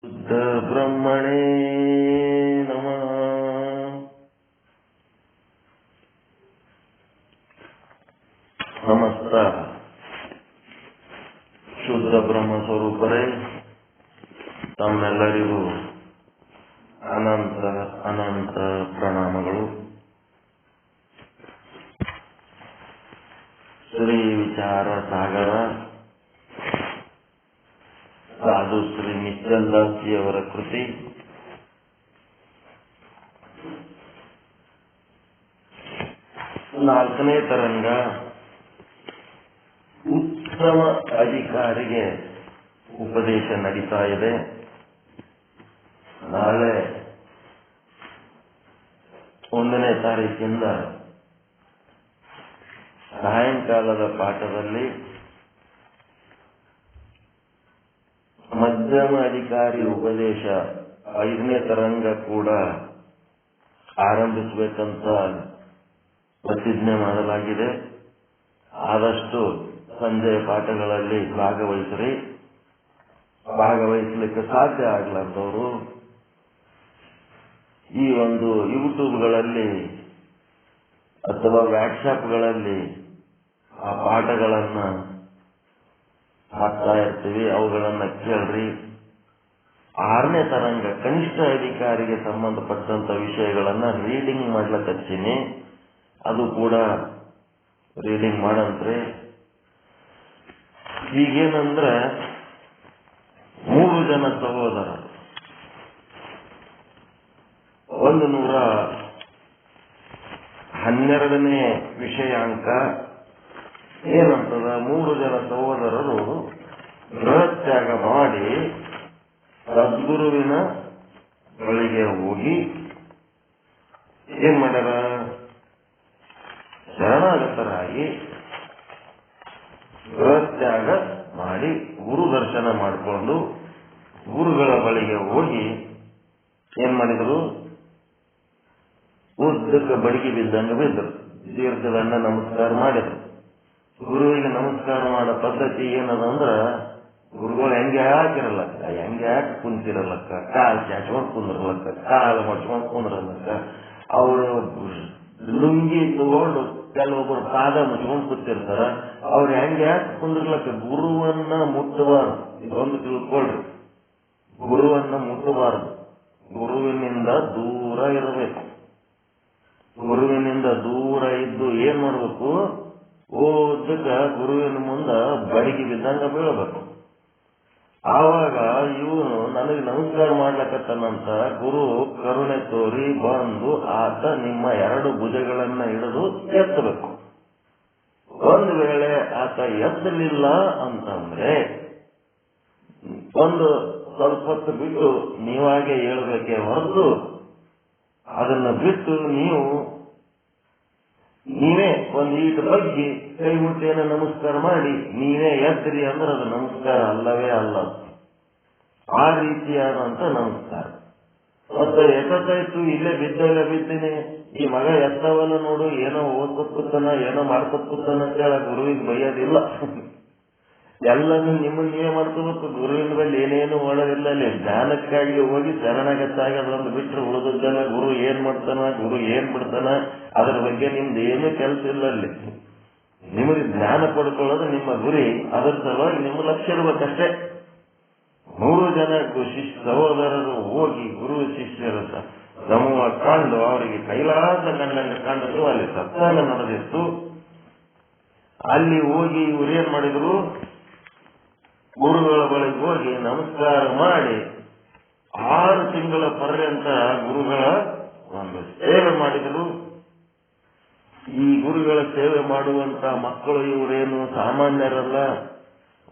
ಶುದ್ಧ ಬ್ರಹ್ಮಣೇ ನಮಃ. ಸಮಸ್ತ ಶುದ್ಧ ಬ್ರಹ್ಮ ಸ್ವರೂಪರೇ, ತಮ್ಮೆಲ್ಲರಿಗೂ ಅನಂತ ಅನಂತ ಪ್ರಣಾಮಗಳು. ಶ್ರೀ ವಿಚಾರ ಸಾಗರ ಸಾಧು ಶ್ರೀ ನಿಶ್ಚಲ್ ದಾಸ್ಜಿಯವರ ಕೃತಿ ನಾಲ್ಕನೇ ತರಂಗ ಉತ್ತಮ ಅಧಿಕಾರಿಗೆ ಉಪದೇಶ ನಡೀತಾ ಇದೆ. ನಾಳೆ 1ನೇ ತಾರೀಕಿಂದ ಸಾಯಂಕಾಲದ ಪಾಠದಲ್ಲಿ ಮಧ್ಯಮ ಅಧಿಕಾರಿ ಉಪದೇಶ 5ನೇ ತರಂಗ ಕೂಡ ಆರಂಭಿಸಬೇಕಂತ ಪ್ರತಿಜ್ಞೆ ಮಾಡಲಾಗಿದೆ. ಆದಷ್ಟು ಸಂಜೆಯ ಪಾಠಗಳಲ್ಲಿ ಭಾಗವಹಿಸಲಿಕ್ಕೆ ಸಾಧ್ಯ ಆಗಲಾರ್ದವರು ಈ ಒಂದು ಯೂಟ್ಯೂಬ್ಗಳಲ್ಲಿ ಅಥವಾ ವಾಟ್ಸಾಪ್ಗಳಲ್ಲಿ ಆ ಪಾಠಗಳನ್ನ ಹಾಕ್ತಾ ಇರ್ತೀವಿ, ಅವುಗಳನ್ನ ಕೇಳ್ರಿ. 6ನೇ ತರಂಗ ಕನಿಷ್ಠ ಅಧಿಕಾರಿಗೆ ಸಂಬಂಧಪಟ್ಟಂತ ವಿಷಯಗಳನ್ನ ರೀಡಿಂಗ್ ಮಾಡ್ಲಕ್ಕೆ ಹಚ್ಚಿನಿ, ಅದು ಕೂಡ ರೀಡಿಂಗ್ ಮಾಡಂತ್ರಿ. ಈಗೇನಂದ್ರೆ 3 ಜನ ಸಹೋದರರು 112ನೇ ವಿಷಯಾಂಕ ಏನಂತದ, 3 ಜನ ಸಹೋದರರು ಗೃಹತ್ಯಾಗ ಮಾಡಿ ಸದ್ಗುರುವಿನ ಬಳಿಗೆ ಹೋಗಿ ಏನ್ ಮಾಡ್ಯಾರ, ಶರಣಾಗತರಾಗಿ ಗೃಹತ್ಯಾಗ ಮಾಡಿ ಗುರು ದರ್ಶನ ಮಾಡಿಕೊಂಡು ಗುರುಗಳ ಬಳಿಗೆ ಹೋಗಿ ಏನ್ ಮಾಡಿದ್ರು, ಉದ್ದಕ್ಕೆ ಬಡಿಗೆ ಬಿದ್ದಂಗೆ ಬಿದ್ದರು, ದೀರ್ಘದಂಡ ನಮಸ್ಕಾರ ಮಾಡಿದ್ರು. ಗುರುವಿಗೆ ನಮಸ್ಕಾರ ಮಾಡೋ ಪದ್ಧತಿ ಏನದ ಅಂದ್ರ, ಗುರುಗಳು ಹೆಂಗೆ ಹಾಕಿರಲಕ್ಕ, ಹೆಂಗೆ ಹಾಕಿ ಕುಂತಿರಲಕ್ಕ, ಕಾಲು ಚಾಚ್ಕೊಂಡು ಕುಂದ್ರಲಕ್ಕ, ಕಾಲು ಮಚ್ಕೊಂಡು ಕುಂದ್ರಲಕ್ಕ, ಅವರು ಲುಂಗಿ ತಗೊಂಡು ಕೆಲವೊಬ್ಬರು ಪಾದ ಮುಚ್ಕೊಂಡು ಕೂತಿರ್ತಾರ, ಅವ್ರು ಹೆಂಗೆ ಹಾಕಿ ಕುಂದ್ರಲಕ್ಕ, ಗುರುವನ್ನ ಮುಟ್ಟಬಾರದು. ಇದೊಂದು ತಿಳ್ಕೊಳ್ರಿ, ಗುರುವನ್ನ ಮುಟ್ಟಬಾರದು, ಗುರುವಿನಿಂದ ದೂರ ಇರಬೇಕು. ಗುರುವಿನಿಂದ ದೂರ ಇದ್ದು ಏನ್ ಮಾಡ್ಬೇಕು, ಓದಕ್ಕ ಗುರುವಿನ ಮುಂದ ಬಡಿಗೆ ಬಿದ್ದಂಗ ಬೀಳಬೇಕು. ಆವಾಗ ಇವನು ನನಗೆ ನಮಸ್ಕಾರ ಮಾಡ್ಲಕತ್ತನಂತ ಗುರು ಕರುಣೆ ತೋರಿ ಬಂದು ಆತ ನಿಮ್ಮ 2 ಭುಜಗಳನ್ನ ಹಿಡಿದು ಎತ್ತಬೇಕು. ಒಂದು ವೇಳೆ ಆತ ಎತ್ತಲಿಲ್ಲ ಅಂತಂದ್ರೆ ಒಂದು ಸ್ವಲ್ಪ ಹೊತ್ತು ಬಿಟ್ಟು ನೀವಾಗೆ ಹೇಳ್ಬೇಕೇ ಹೊರತು, ಅದನ್ನ ಬಿಟ್ಟು ನೀವೇ ಒಂದು ಈಟ ಬಗ್ಗೆ ಕೈ ಮುಟ್ಟಿಯನ್ನು ನಮಸ್ಕಾರ ಮಾಡಿ ನೀವೇ ಎದ್ರಿ ಅಂದ್ರೆ ಅದು ನಮಸ್ಕಾರ ಅಲ್ಲವೇ ಅಲ್ಲ. ಆ ರೀತಿಯಾದಂತ ನಮಸ್ಕಾರ. ಮತ್ತೆ ಎತ್ತಾಯ್ತು, ಇಲ್ಲೇ ಬಿದ್ದೀನಿ, ಈ ಮಗ ಎತ್ತವನ್ನ ನೋಡು, ಏನೋ ಓದ್ಕೊತ್ ಕೂತಾನ, ಏನೋ ಮಾಡ್ಕೊತ್ ಕೂತಾನ ಅಂತ ಹೇಳ ಗುರುವಿಗೆ ಬೈಯೋದಿಲ್ಲ. ಎಲ್ಲನೂ ನಿಮ್ಮನ್ನ ನೀವೇ ಮಾಡ್ಕೋಬೇಕು. ಗುರುವಿನ ಬಳಿ ಏನೇನು ಮಾಡೋದಿಲ್ಲ. ಅಲ್ಲಿ ಜ್ಞಾನಕ್ಕಾಗಿ ಹೋಗಿ ಶರಣಾಗತಾಗಿ ಅದೊಂದು ಬಿಟ್ಟರೆ ಉಳಿದದ್ದೆಲ್ಲ ಗುರು ಏನ್ ಮಾಡ್ತಾನ, ಗುರು ಏನ್ ಬಿಡ್ತಾನ, ಅದ್ರ ಬಗ್ಗೆ ನಿಮ್ದು ಏನೂ ಕೆಲಸ ಇಲ್ಲ. ಅಲ್ಲಿ ನಿಮಗೆ ಜ್ಞಾನ ಪಡ್ಕೊಳ್ಳೋದು ನಿಮ್ಮ ಗುರಿ, ಅದರ ಸಲುವಾಗಿ ನಿಮ್ಮ ಲಕ್ಷ್ಯ ಇರ್ಬೇಕಷ್ಟೇ. 3 ಜನ ಸಹೋದರರು ಹೋಗಿ ಗುರು ಶಿಷ್ಯರ ಸಮೂಹ ಕಂಡು ಅವರಿಗೆ ಕೈಲಾಸ ಕಂಡಂಗೆ ಕಂಡರು. ಅಲ್ಲಿ ಸತ್ಸಂಗ ನಡೆದಿತ್ತು. ಅಲ್ಲಿ ಹೋಗಿ ಇವ್ರೇನ್ ಮಾಡಿದ್ರು, ಗುರುಗಳ ಬಳಿಗೆ ಹೋಗಿ ನಮಸ್ಕಾರ ಮಾಡಿ 6 ತಿಂಗಳ ಪರ್ಯಂತ ಗುರುಗಳ ಒಂದು ಸೇವೆ ಮಾಡಿದರು. ಈ ಗುರುಗಳ ಸೇವೆ ಮಾಡುವಂತ ಮಕ್ಕಳು ಇವರೇನು ಸಾಮಾನ್ಯರಲ್ಲ.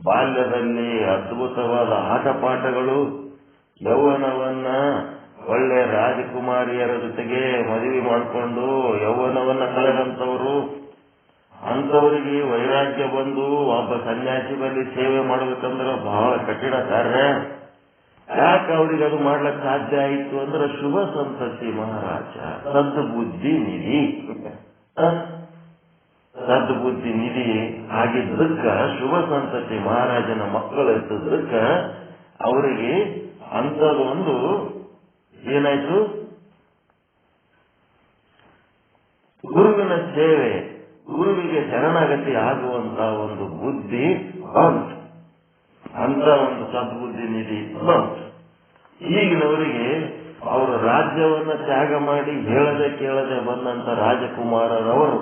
ಬಾಲ್ಯದಲ್ಲಿ ಅದ್ಭುತವಾದ ಆಟ ಪಾಠಗಳು, ಯೌವನವನ್ನ ಒಳ್ಳೆ ರಾಜಕುಮಾರಿಯರ ಜೊತೆಗೆ ಮದುವೆ ಮಾಡಿಕೊಂಡು ಯೌವನವನ್ನ ಕಳೆದಂತವರು. ಅಂತವರಿಗೆ ವೈರಾಗ್ಯ ಬಂದು ಒಬ್ಬ ಸನ್ಯಾಸಿ ಬಳಿ ಸೇವೆ ಮಾಡಬೇಕಂದ್ರೆ ಬಹಳ ಕಠಿಣ ಕಾರ್ಯ. ಯಾಕೆ ಅವ್ರಿಗೆ ಅದು ಮಾಡ್ಲಿಕ್ಕೆ ಸಾಧ್ಯ ಆಯಿತು ಅಂದ್ರೆ, ಶುಭ ಸಂತತಿ ಮಹಾರಾಜ, ಸದ್ಬುದ್ಧಿ ನಿಧಿ. ಸದ್ಬುದ್ಧಿ ನಿಧಿ ಆಗಿದ್ದಕ್ಕ ಶುಭ ಸಂತತಿ ಮಹಾರಾಜನ ಮಕ್ಕಳು ಇದ್ದಕ್ಕ ಅವರಿಗೆ ಅಂಥದ್ದೊಂದು ಏನಾಯ್ತು, ಗುರುವಿನ ಸೇವೆ, ಗುರುವಿಗೆ ಶರಣಾಗತಿ ಆಗುವಂತ ಒಂದು ಬುದ್ಧಿ ಬಂತು. ಅಂತ ಒಂದು ಸದ್ಬುದ್ಧಿ ನಿಧಿ ಬಂತು. ಈಗಿನವರಿಗೆ ಅವರು ರಾಜ್ಯವನ್ನ ತ್ಯಾಗ ಮಾಡಿ ಹೇಳದೆ ಕೇಳದೆ ಬಂದಂತ ರಾಜಕುಮಾರರವರು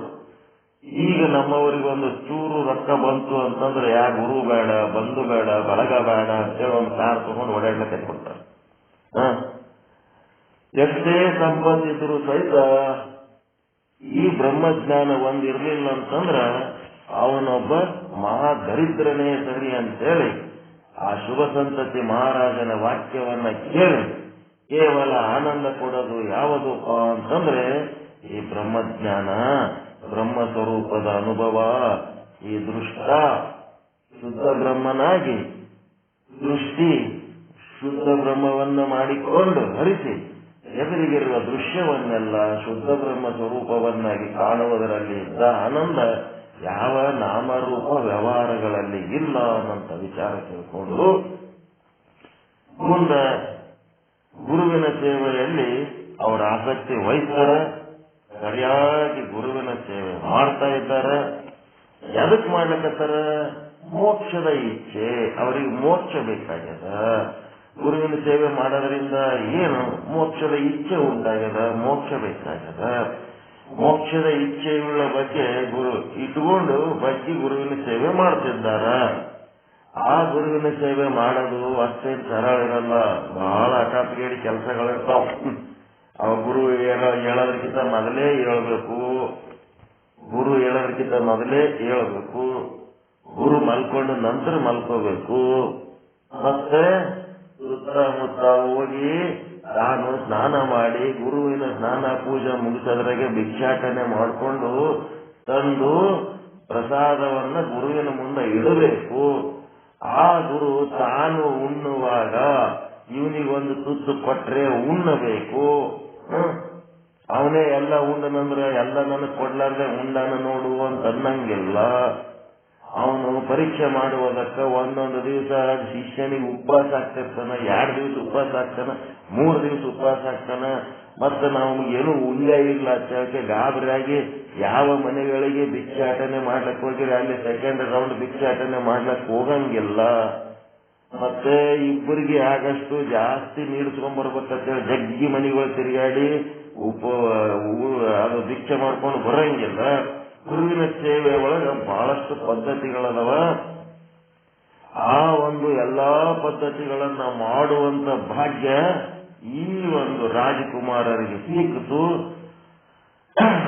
ಈಗ ನಮ್ಮವರಿಗೊಂದು ಚೂರು ರೊಕ್ಕ ಬಂತು ಅಂತಂದ್ರೆ ಯಾ ಗುರು ಬೇಡ, ಬಂಧು ಬೇಡ, ಬಳಗ ಬೇಡ ಅಂತೇಳಿ ಒಂದು ಕಾರ್ ತಗೊಂಡು ಓಡಾಡ್ಲಿಕ್ಕೆ ಕೊಡ್ತಾರೆ. ಎಷ್ಟೇ ಸಂಬಂಧಿಸಿದ್ರು ಸಹಿತ ಈ ಬ್ರಹ್ಮಜ್ಞಾನ ಒಂದಿರ್ಲಿಲ್ಲ ಅಂತಂದ್ರ ಅವನೊಬ್ಬ ಮಹಾದರಿದ್ರನೇ ಸರಿ ಅಂತೇಳಿ ಆ ಶುಭ ಸಂತತಿ ಮಹಾರಾಜನ ವಾಕ್ಯವನ್ನ ಕೇಳಿ ಕೇವಲ ಆನಂದ ಕೊಡೋದು ಯಾವುದು ಅಂತಂದ್ರೆ ಈ ಬ್ರಹ್ಮಜ್ಞಾನ, ಬ್ರಹ್ಮ ಸ್ವರೂಪದ ಅನುಭವ. ಈ ದೃಷ್ಟ ಶುದ್ಧ ಬ್ರಹ್ಮನಾಗಿ ದೃಷ್ಟಿ ಶುದ್ಧ ಬ್ರಹ್ಮವನ್ನ ಮಾಡಿಕೊಂಡು ಹರಿಸಿ ಎದುರಿಗಿರುವ ದೃಶ್ಯವನ್ನೆಲ್ಲ ಶುದ್ಧ ಬ್ರಹ್ಮ ಸ್ವರೂಪವನ್ನಾಗಿ ಕಾಣುವುದರಲ್ಲಿ ಇದ್ದ ಆನಂದ ಯಾವ ನಾಮರೂಪ ವ್ಯವಹಾರಗಳಲ್ಲಿ ಇಲ್ಲ ಅನ್ನಂತ ವಿಚಾರ ತಿಳ್ಕೊಂಡು ಮುಂದೆ ಗುರುವಿನ ಸೇವೆಯಲ್ಲಿ ಅವರ ಆಸಕ್ತಿ ವಹಿಸ್ತಾರೆ. ಸರಿಯಾಗಿ ಗುರುವಿನ ಸೇವೆ ಮಾಡ್ತಾ ಇದ್ದಾರೆ. ಎದಕ್ ಮಾಡ್ಲಿಕ್ಕತ್ತಾರ? ಮೋಕ್ಷದ ಇಚ್ಛೆ. ಅವರಿಗೆ ಮೋಕ್ಷ ಬೇಕಾಗ್ಯದ. ಗುರುವಿನ ಸೇವೆ ಮಾಡೋದ್ರಿಂದ ಏನು? ಮೋಕ್ಷದ ಇಚ್ಛೆ ಉಂಟಾಗ್ಯದ, ಮೋಕ್ಷ ಬೇಕಾಗ್ಯದ. ಮೋಕ್ಷದ ಇಚ್ಛೆಯುಳ್ಳ ಬಗ್ಗೆ ಗುರು ಇಟ್ಕೊಂಡು ಬಗ್ಗೆ ಗುರುವಿನ ಸೇವೆ ಮಾಡ್ತಿದ್ದಾರ. ಆ ಗುರುವಿನ ಸೇವೆ ಮಾಡೋದು ಅಷ್ಟೇನು ಸರಳ ಇರಲ್ಲ. ಬಹಳ ಹಠಾತ್ಗೇಡಿ ಕೆಲಸಗಳಿರ್ತಾವ. ಅವ ಗುರು ಹೇಳೋದಕ್ಕಿಂತ ಮೊದಲೇ ಹೇಳ್ಬೇಕು, ಗುರು ಹೇಳೋದಕ್ಕಿಂತ ಮೊದಲೇ ಹೇಳ್ಬೇಕು, ಗುರು ಮಲ್ಕೊಂಡು ನಂತರ ಮಲ್ಕೋಬೇಕು. ಮತ್ತೆ ಸುತ್ತಮುತ್ತ ಹೋಗಿ ತಾನು ಸ್ನಾನ ಮಾಡಿ ಗುರುವಿನ ಸ್ನಾನ ಪೂಜೆ ಮುಗಿಸೋದ್ರಾಗೆ ಭಿಕ್ಷಾಟನೆ ಮಾಡಿಕೊಂಡು ತಂದು ಪ್ರಸಾದವನ್ನ ಗುರುವಿನ ಮುಂದೆ ಇಡಬೇಕು. ಆ ಗುರು ತಾನು ಉಣ್ಣುವಾಗ ಇವನಿಗೊಂದು ತುತ್ತು ಕೊಟ್ರೆ ಉಣ್ಣಬೇಕು. ಅವನೇ ಎಲ್ಲ ಉಂಡನಂದ್ರೆ ಎಲ್ಲ ನನಗೆ ಕೊಡ್ಲಾರ್ದೆ ಉಂಡನ ನೋಡು ಅಂತ ಅನ್ನಂಗಿಲ್ಲ. ಅವನು ಪರೀಕ್ಷೆ ಮಾಡುವುದಕ್ಕೆ ಒಂದೊಂದು ದಿವಸ ಶಿಷ್ಯನಿಗೆ ಉಪವಾಸ ಆಗ್ತಿರ್ತಾನ, 2 ದಿವಸ ಉಪವಾಸ ಆಗ್ತಾನ, 3 ದಿವಸ ಉಪವಾಸ ಆಗ್ತಾನ. ಮತ್ತೆ ನಾವು ಏನು ಉಲ್ಯ ಇಲ್ಲ ಚಳಕೆ ಗಾಬರಿಯಾಗಿ ಯಾವ ಮನೆಗಳಿಗೆ ಭಿಕ್ಷಾಟನೆ ಮಾಡ್ಲಕ್ಕೆ ಹೋಗಿರಿ ಅಲ್ಲಿ ಸೆಕೆಂಡ್ ರೌಂಡ್ ಭಿಕ್ಷಾಟನೆ ಮಾಡ್ಲಕ್ಕೆ ಹೋಗಂಗಿಲ್ಲ. ಮತ್ತೆ ಇಬ್ಬರಿಗೆ ಆಗಷ್ಟು ಜಾಸ್ತಿ ನೀಡಿಸ್ಕೊಂಡ್ಬರ್ಬೇಕಂತೇಳಿ ಜಗ್ಗಿ ಮನೆಗಳು ತಿರುಗಾಡಿ ಅದು ಭಿಕ್ಷೆ ಮಾಡ್ಕೊಂಡು ಬರಂಗಿಲ್ಲ. ಗುರುವಿನ ಸೇವೆ ಒಳಗ ಬಹಳಷ್ಟು ಪದ್ಧತಿಗಳದವ. ಆ ಒಂದು ಎಲ್ಲಾ ಪದ್ಧತಿಗಳನ್ನ ಮಾಡುವಂತ ಭಾಗ್ಯ ಈ ಒಂದು ರಾಜಕುಮಾರರಿಗೆ ಸಿಕ್ಕಿತು.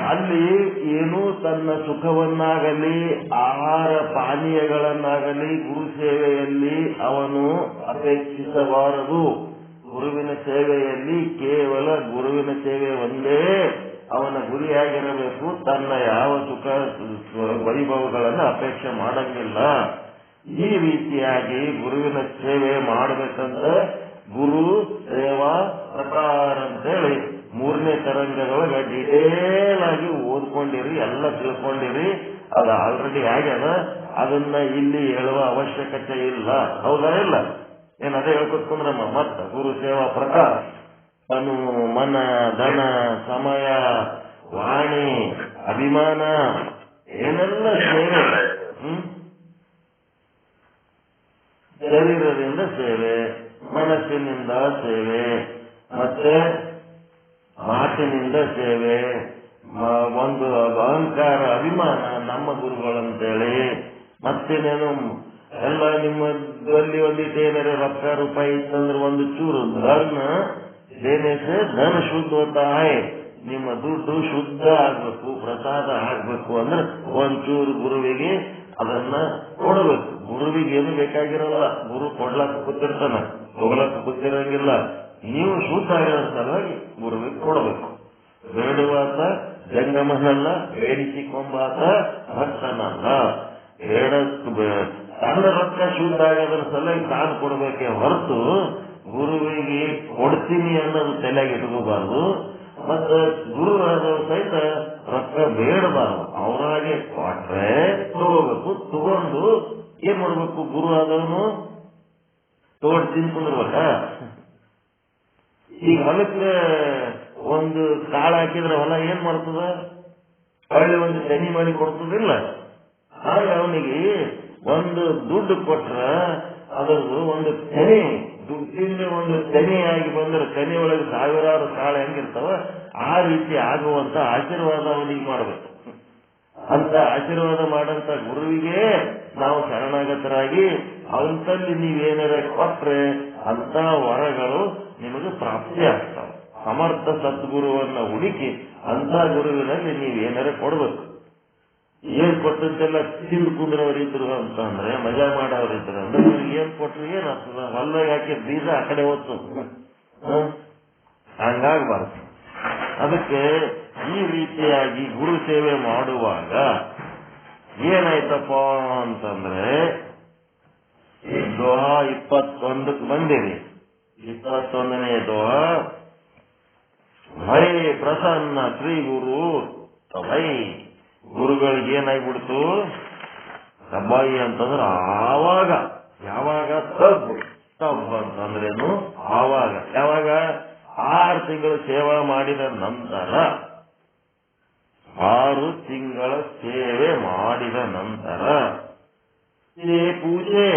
ಅಲ್ಲಿ ಏನು ತನ್ನ ಸುಖವನ್ನಾಗಲಿ ಆಹಾರ ಪಾನೀಯಗಳನ್ನಾಗಲಿ ಗುರು ಸೇವೆಯಲ್ಲಿ ಅವನು ಅಪೇಕ್ಷಿಸಬಾರದು. ಗುರುವಿನ ಸೇವೆಯಲ್ಲಿ ಕೇವಲ ಗುರುವಿನ ಸೇವೆ ಒಂದೇ ಅವನ ಗುರಿಯಾಗಿರಬೇಕು. ತನ್ನ ಯಾವ ಸುಖ ವೈಭವಗಳನ್ನು ಅಪೇಕ್ಷೆ ಮಾಡಂಗಿಲ್ಲ. ಈ ರೀತಿಯಾಗಿ ಗುರುವಿನ ಸೇವೆ ಮಾಡಬೇಕಂತ ಗುರು ಸೇವಾ ಪ್ರಕಾರ ಅಂತೇಳಿ 3ನೇ ತರಂಗದೊಳಗೆ ಡಿಟೇಲ್ ಆಗಿ ಓದ್ಕೊಂಡಿರಿ, ಎಲ್ಲ ತಿಳ್ಕೊಂಡಿರಿ. ಅದು ಆಲ್ರೆಡಿ ಆಗ್ಯದ. ಅದನ್ನ ಇಲ್ಲಿ ಹೇಳುವ ಅವಶ್ಯಕತೆ ಇಲ್ಲ. ಹೌದಾ? ಇಲ್ಲ ಏನದೇ ಹೇಳ್ಕೊತ್ಕೊಂಡ್ರಮ್ಮ. ಮತ್ತ ಗುರು ಸೇವಾ ಪ್ರಕಾರ ತನು ಮನ ಧನ ಸಮಯ ವಾಣಿ ಅಭಿಮಾನ ಏನೆಲ್ಲ ಸೇವೆ, ಶರೀರದಿಂದ ಸೇವೆ, ಮನಸ್ಸಿನಿಂದ ಸೇವೆ, ಮತ್ತೆ ಮಾತಿನಿಂದ ಸೇವೆ, ಒಂದು ಅಹಂಕಾರ ಅಭಿಮಾನ ನಮ್ಮ ಗುರುಗಳಂತೇಳಿ, ಮತ್ತೇನೇನು ಎಲ್ಲ ನಿಮ್ಮಲ್ಲಿ ಒಂದಿಟ್ಟು ಏನಾರ ರೊಕ್ಕ ರೂಪಾಯಿ ಇತ್ತಂದ್ರೆ ಒಂದು ಚೂರು ಧರ್ಮ ದೇನೇಸೆ ಧನ ಶುದ್ಧ ಹೋತಾ ಹೈ. ನಿಮ್ಮ ದುಡ್ಡು ಶುದ್ಧ ಆಗ್ಬೇಕು, ಪ್ರಸಾದ ಆಗ್ಬೇಕು ಅಂದ್ರೆ ಒಂಚೂರು ಗುರುವಿಗೆ ಅದನ್ನ ಕೊಡಬೇಕು. ಗುರುವಿಗೆ ಏನು ಬೇಕಾಗಿರಲ್ಲ. ಗುರು ಕೊಡ್ಲಕ್ಕ ಕೂತಿರ್ತಾನ, ತಗೊಳಕ್ ಕೂತಿರಂಗಿಲ್ಲ. ನೀವು ಶುದ್ಧ ಆಗಿರೋ ಸಲುವಾಗಿ ಗುರುವಿಗೆ ಕೊಡಬೇಕು. ಬೇಡುವಾತ ಜಂಗಮನಲ್ಲ, ಬೇಡಿಸಿಕೊಂಬಾತ ಭಕ್ತನಲ್ಲ. ತನ್ನ ರೊಕ್ಕ ಶುದ್ಧ ಆಗೋದ್ರ ಸಲುವಾಗಿ ತಾನು ಕೊಡ್ಬೇಕೆ ಹೊರತು ಗುರುವಿಗೆ ಕೊಡ್ತೀನಿ ಅನ್ನೋದು ತಲೆಯಾಗಿ ಇಟ್ಕೋಬಾರ್ದು. ಮತ್ತೆ ಗುರು ಆದವ್ರು ಸಹಿತ ರೊಕ್ಕ ಬೇಡಬಾರ್ದು. ಅವರಾಗೆ ಕೊಟ್ರೆ ತಗೋಬೇಕು. ತಗೊಂಡು ಏನ್ ಮಾಡ್ಬೇಕು? ಗುರು ಆದವನು ತಗೊಂಡು ತಿನ್ಕೊಂಡಿರ್ಬೇಕಾ? ಈಗ ಹೊಲಕ್ಕೆ ಒಂದು ಕಾಳು ಹಾಕಿದ್ರೆ ಹೊಲ ಏನ್ ಮಾಡ್ತದ? ಹೊಳ್ಳಿ ಒಂದು ತೆನಿ ಮಾಡಿ ಕೊಡ್ತದಿಲ್ಲ. ಆಗ ಅವನಿಗೆ ಒಂದು ದುಡ್ಡು ಕೊಟ್ರ ಅದರದ್ದು ಒಂದು ತೆನೆ, ದುಡ್ಡಿನ ಒಂದು ತೆನೆಯಾಗಿ ಬಂದ್ರೆ ತೆನೆ ಒಳಗೆ ಸಾವಿರಾರು ಕಾಳು ಹೆಂಗಿರ್ತಾವ ಆ ರೀತಿ ಆಗುವಂತ ಆಶೀರ್ವಾದ ಅವನಿಗೆ ಮಾಡಬೇಕು. ಅಂತ ಆಶೀರ್ವಾದ ಮಾಡಂತ ಗುರುವಿಗೆ ನಾವು ಶರಣಾಗತರಾಗಿ ಅಂತಲ್ಲಿ ನೀವೇನಾರ ಕೊಟ್ರೆ ಅಂತ ವರಗಳು ನಿಮಗೆ ಪ್ರಾಪ್ತಿ ಆಗ್ತಾವ. ಸಮರ್ಥ ಸದ್ಗುರುವನ್ನ ಹುಡುಕಿ ಅಂತ ಗುರುವಿನಲ್ಲಿ ನೀವೇನಾರ ಕೊಡ್ಬೇಕು. ಏನ್ ಕೊಟ್ಟಂತೆಲ್ಲ ತಿಂದು ಕುಂದ್ರವರಿದ್ರು ಅಂತಂದ್ರೆ, ಮಜಾ ಮಾಡೋರಿದ್ರು ಅಂದ್ರೆ ನಿಮ್ಗೆ ಏನ್ ಕೊಟ್ರು ಏನಾಗ್ತದ? ಹೊಲ್ದಾಗ ಹಾಕಿ ಬೀಜ ಆ ಕಡೆ ಹೋಗ್ತು. ಹಂಗಾಗ್ಬಾರ್ದು. ಅದಕ್ಕೆ ಈ ರೀತಿಯಾಗಿ ಗುರು ಸೇವೆ ಮಾಡುವಾಗ ಏನಾಯ್ತಪ್ಪ ಅಂತಂದ್ರೆ, ದೋಹ 21ಕ್ಕೆ ಬಂದಿರಿ. 21ನೇ ದೋಹ, ಭೈ ಪ್ರಸನ್ನ ಶ್ರೀ ಗುರು ಭೈ. ಗುರುಗಳಿಗೆ ಏನಾಗ್ಬಿಡ್ತು? ಸಬ್ಬಾಯಿ ಅಂತಂದ್ರೆ ಆವಾಗ, ಯಾವಾಗ ತಬ್ ಅಂತಂದ್ರೇನು ಆವಾಗ, ಯಾವಾಗ 6 ತಿಂಗಳು ಸೇವಾ ಮಾಡಿದ ನಂತರ, 6 ತಿಂಗಳ ಸೇವೆ ಮಾಡಿದ ನಂತರ ಪೂಜೆ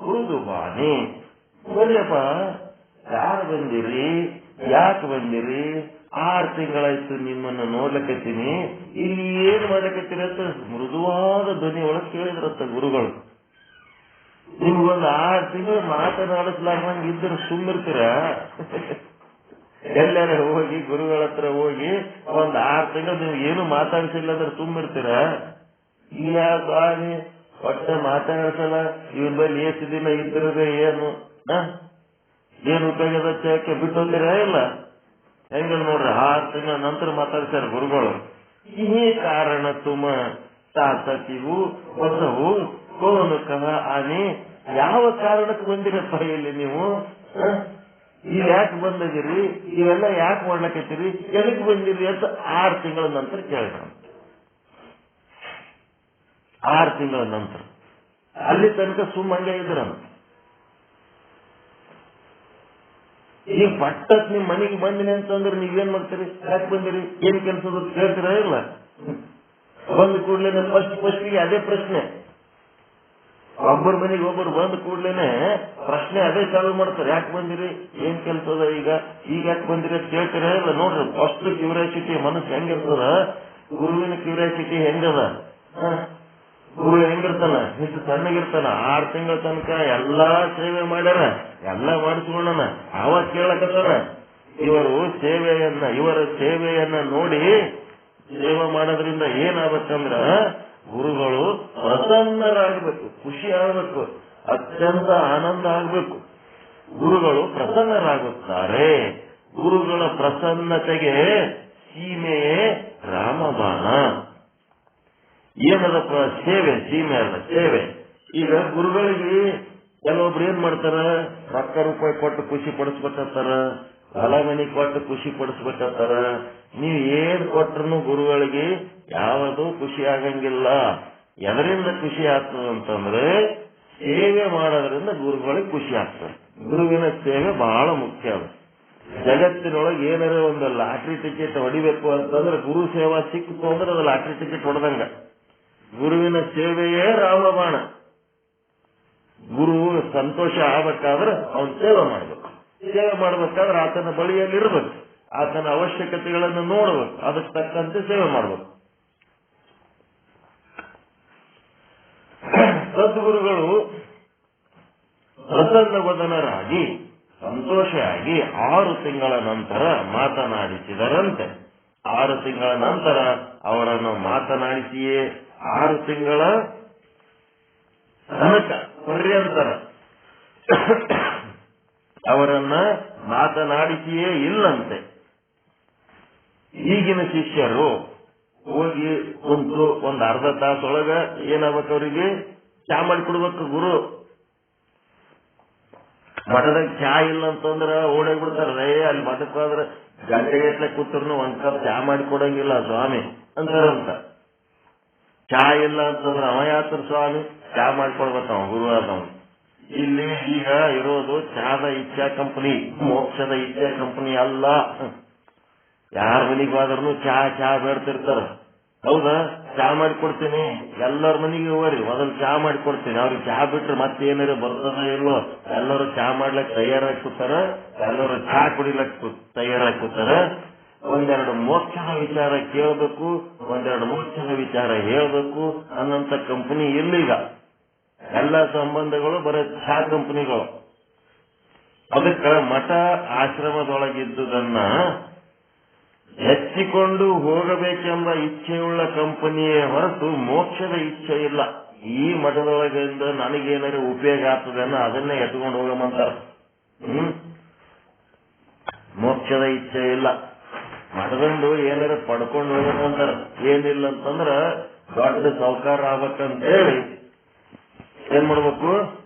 ಹುರಿದು ಬಾನಿ. ಬರ್ಯಪ್ಪ, ಯಾರು ಬಂದಿರಿ, ಯಾಕೆ ಬಂದಿರಿ? 6 ತಿಂಗಳಾಯ್ತು ನಿಮ್ಮನ್ನು ನೋಡ್ಲಕತ್ತೀನಿ, ಇಲ್ಲಿ ಏನ್ ಮಾಡ್ಲಕತ್ತೀರತ್ತ ಮೃದುವಾದ ಧ್ವನಿ ಒಳಗೆ ಕೇಳಿದ್ರತ್ತ ಗುರುಗಳು. ನಿಮ್ಗೊಂದು 6 ತಿಂಗಳು ಮಾತನಾಡಿಸ್ಲಾರ್ದಂಗೆ ಇದ್ರೆ ಸುಮ್ಮಿರ್ತೀರ? ಎಲ್ಲರ ಹೋಗಿ ಗುರುಗಳ ಹತ್ರ ಹೋಗಿ ಒಂದ್ 6 ತಿಂಗಳು ನೀವು ಏನು ಮಾತಾಡ್ಸಿಲ್ಲ ಅಂದ್ರೆ ಸುಮ್ಮಿರ್ತೀರ? ಯಾಕೆ ಒಟ್ಟೆ ಮಾತಾಡ್ಸಲ್ಲ? ಇವನ್ ಬಲ್ಲಿ ಎಷ್ಟು ದಿನ ಇದ್ರದ ಏನು ಉಪಯೋಗದ ಚಕ್ಕೆ ಬಿಟ್ಟೋಗಿರ ಇಲ್ಲ? ಹೆಂಗ ನೋಡ್ರಿ, 6 ತಿಂಗಳ ನಂತರ ಮಾತಾಡ್ಸ್ಯಾರ ಗುರುಗಳು. ಈ ಕಾರಣ ತುಮ ತಾತತಿವು ಹೊಸವು ಕೋನು ಕಹ ಆನಿ. ಯಾವ ಕಾರಣಕ್ಕೆ ಬಂದಿರಪ್ಪ ಇಲ್ಲಿ ನೀವು? ಇಲ್ಲಿ ಯಾಕೆ ಬಂದಿದ್ದೀರಿ? ಇವೆಲ್ಲ ಯಾಕೆ ಮಾಡ್ಲಕತ್ತೀರಿ? ಎದಕ್ಕೆ ಬಂದಿರಿ ಅಂತ 6 ತಿಂಗಳ ನಂತರ ಕೇಳಿದ. 6 ತಿಂಗಳ ನಂತರ ಅಲ್ಲಿ ತನಕ ಸುಮ್ಮಂಗೆ ಇದ್ರಂತ. ಈಗ ಪಟ್ಟತ್ ನಿಮ್ ಮನೆಗೆ ಬಂದಿನಿ ಅಂತಂದ್ರೆ ನೀವೇನ್ ಮಾಡ್ತೀರಿ? ಯಾಕೆ ಬಂದಿರಿ, ಏನ್ ಕೆಲಸದ ಕೇಳ್ತೀರ ಇಲ್ಲ? ಬಂದ ಕೂಡ್ಲೇನೆ ಫಸ್ಟ್ಗೆ ಅದೇ ಪ್ರಶ್ನೆ. ಒಬ್ಬರ ಮನೆಗೆ ಒಬ್ಬರು ಬಂದ ಕೂಡ್ಲೇನೆ ಪ್ರಶ್ನೆ ಅದೇ ಚಾಲು ಮಾಡ್ತಾರೆ. ಯಾಕೆ ಬಂದಿರಿ, ಏನ್ ಕೆಲ್ಸದ, ಈಗ ಯಾಕೆ ಬಂದಿರಿ ಅಂತ ಕೇಳ್ತೀರ ಇಲ್ಲ? ನೋಡ್ರಿ, ಫಸ್ಟ್ ಕ್ಯೂರಿಯಾಸಿಟಿ ಮನಸ್ಸು ಹೆಂಗಿರ್ತದ, ಗುರುವಿನ ಕ್ಯೂರಿಯಾಸಿಟಿ ಹೆಂಗದ? ಗುರು ಹೆಂಗಿರ್ತಾನ? ಇಷ್ಟು ಸಣ್ಣಗಿರ್ತಾನ. 6 ತಿಂಗಳ ತನಕ ಎಲ್ಲಾ ಸೇವೆ ಮಾಡ್ಯಾರ, ಎಲ್ಲಾ ಮಾಡಿಸ್ಕೊಂಡನ. ಅವಾಗ ಕೇಳಕತ್ತಾನ ಇವರ ಸೇವೆಯನ್ನ ನೋಡಿ ಸೇವೆ ಮಾಡೋದ್ರಿಂದ ಏನಾಗಬೇಕಂದ್ರ ಗುರುಗಳು ಪ್ರಸನ್ನರಾಗಬೇಕು, ಖುಷಿ ಆಗಬೇಕು, ಅತ್ಯಂತ ಆನಂದ ಆಗಬೇಕು. ಗುರುಗಳು ಪ್ರಸನ್ನರಾಗುತ್ತಾರೆ. ಗುರುಗಳ ಪ್ರಸನ್ನತೆಗೆ ಸೀಮೆಯೇ ರಾಮಬಾಣ. ಏನದಪ್ಪ ಸೇವೆ? ಸೀಮೆ ಅಲ್ಲ, ಸೇವೆ. ಈಗ ಗುರುಗಳಿಗೆ ಕೆಲವೊಬ್ರು ಏನ್ ಮಾಡ್ತಾರ, ರೊಕ್ಕ ರೂಪಾಯಿ ಕೊಟ್ಟು ಖುಷಿ ಪಡಿಸ್ಬೇಕಂತಾರ, ಹೊಲ ಮನಿ ಕೊಟ್ಟು ಖುಷಿ ಪಡಿಸ್ಬೇಕಂತಾರ. ನೀವು ಏನ್ ಕೊಟ್ರು ಗುರುಗಳಿಗೆ ಯಾವುದು ಖುಷಿ ಆಗಂಗಿಲ್ಲ. ಎದರಿಂದ ಖುಷಿ ಆಗ್ತದ ಅಂತಂದ್ರೆ ಸೇವೆ ಮಾಡೋದ್ರಿಂದ ಗುರುಗಳಿಗೆ ಖುಷಿ ಆಗ್ತದೆ. ಗುರುವಿನ ಸೇವೆ ಬಹಳ ಮುಖ್ಯ. ಜಗತ್ತಿನೊಳಗೆ ಏನಾರ ಒಂದು ಲಾಟ್ರಿ ಟಿಕೆಟ್ ಹೊಡಿಬೇಕು ಅಂತಂದ್ರೆ ಗುರು ಸೇವಾ ಸಿಕ್ತು ಅಂದ್ರೆ ಅದು ಲಾಟ್ರಿ ಟಿಕೆಟ್ ಹೊಡೆದಂಗ. ಗುರುವಿನ ಸೇವೆಯೇ ರಾಮಬಾಣ. ಗುರು ಸಂತೋಷ ಆಗ್ಬೇಕಾದ್ರೆ ಅವನ್ ಸೇವೆ ಮಾಡ್ಬೇಕು. ಸೇವೆ ಮಾಡ್ಬೇಕಾದ್ರೆ ಆತನ ಬಳಿಯಲ್ಲಿ ಇರ್ಬೇಕು, ಆತನ ಅವಶ್ಯಕತೆಗಳನ್ನು ನೋಡ್ಬೇಕು, ಅದಕ್ಕೆ ತಕ್ಕಂತೆ ಸೇವೆ ಮಾಡ್ಬೇಕು. ಸದ್ಗುರುಗಳು ಪ್ರಸನ್ನವದನರಾಗಿ ಸಂತೋಷವಾಗಿ 6 ತಿಂಗಳ ನಂತರ ಮಾತನಾಡಿಸಿದರಂತೆ. 6 ತಿಂಗಳ ನಂತರ ಅವರನ್ನು ಮಾತನಾಡಿಸಿಯೇ 6 ತಿಂಗಳ ತನಕ ಪರ್ಯಂತರ ಅವರನ್ನ ಮಾತನಾಡಿಸಿಯೇ ಇಲ್ಲಂತೆ. ಈಗಿನ ಶಿಷ್ಯರು ಹೋಗಿ ಕುಂತು ಒಂದು ಅರ್ಧ ತಾಸೊಳಗ ಏನಾಗ್ಬೇಕು, ಅವರಿಗೆ ಚಾ ಮಾಡಿಕೊಡ್ಬೇಕು. ಗುರು ಮಠದಾಗ ಚಾ ಇಲ್ಲ ಅಂತಂದ್ರ ಓಡೋಗ್ಬಿಡ್ತಾರ. ಅಲ್ಲಿ ಮಠಕ್ಕೆ ಹೋದ್ರೆ ಗಂಟೆಗಟ್ಟಲೆ ಕೂತ್ರು ಒಂದ್ ಕಪ್ ಚಾ ಮಾಡಿಕೊಡಂಗಿಲ್ಲ ಸ್ವಾಮಿ ಅಂತಾರಂತ. ಚಾ ಇಲ್ಲ ಅಂತಂದ್ರೆ ಅವ ಯಾತ್ರ ಸ್ವಾಮಿ ಚಾ ಮಾಡ್ಕೊಡ್ಬೇಕವ ಗುರು ಆದವನು. ಇಲ್ಲಿ ಈಗ ಇರೋದು ಚಹಾದ ಇಚ್ಛಾ ಕಂಪನಿ, ಮೋಕ್ಷದ ಇಚ್ಛಾ ಕಂಪನಿ ಅಲ್ಲ. ಯಾರ ಮನೆಗೆ ಹೋದ್ರೂ ಚಹಾ ಬೇಡ್ತಿರ್ತಾರ. ಹೌದಾ? ಚಹಾ ಮಾಡಿಕೊಡ್ತೀನಿ, ಎಲ್ಲರ ಮನೆಗೆ ಹೋಗ್ರಿ, ಮೊದಲು ಚಹಾ ಮಾಡಿಕೊಡ್ತೀನಿ. ಅವ್ರಿಗೆ ಚಹಾ ಬಿಟ್ರೆ ಮತ್ತೆ ಏನಾರ ಬರ್ತದ ಇಲ್ಲೋ? ಎಲ್ಲರೂ ಚಹಾ ಮಾಡ್ಲಕ್ ತಯಾರಾಗಿ ಕೂತಾರ, ಎಲ್ಲರೂ ಚಹಾ ಕುಡಿಲಕ್ ತಯಾರಾಗಿ ಕೂತಾರ. ಒಂದೆರಡು ಮೋಕ್ಷದ ವಿಚಾರ ಕೇಳಬೇಕು, ಒಂದೆರಡು ಮೋಕ್ಷದ ವಿಚಾರ ಹೇಳ್ಬೇಕು ಅನ್ನಂತ ಕಂಪನಿ ಇಲ್ಲೀಗ. ಎಲ್ಲ ಸಂಬಂಧಗಳು ಬರೀ ಚಹಾ ಕಂಪನಿಗಳು. ಅದಕ್ಕ ಮಠ ಆಶ್ರಮದೊಳಗಿದ್ದುದನ್ನ ಹೆಚ್ಚಿಕೊಂಡು ಹೋಗಬೇಕೆಂಬ ಇಚ್ಛೆಯುಳ್ಳ ಕಂಪನಿಯೇ ಹೊರತು ಮೋಕ್ಷದ ಇಚ್ಛೆ ಇಲ್ಲ. ಈ ಮಠದೊಳಗಿಂದ ನನಗೇನಾರು ಉಪಯೋಗ ಆಗ್ತದನ್ನ ಅದನ್ನೇ ಎತ್ಕೊಂಡು ಹೋಗಮಂತಾರ. ಮೋಕ್ಷದ ಇಚ್ಛೆ ಇಲ್ಲ. ಮಠದಂದು ಏನಾರು ಪಡ್ಕೊಂಡು ಹೋಗಮಂತಾರ. ಏನಿಲ್ಲ ಅಂತಂದ್ರ ದೊಡ್ಡ ಸಾಹುಕಾರ ಆಗ್ಬೇಕಂತ ಹೇಳಿ ಏನ್ ಮಾಡ್ಬೇಕು?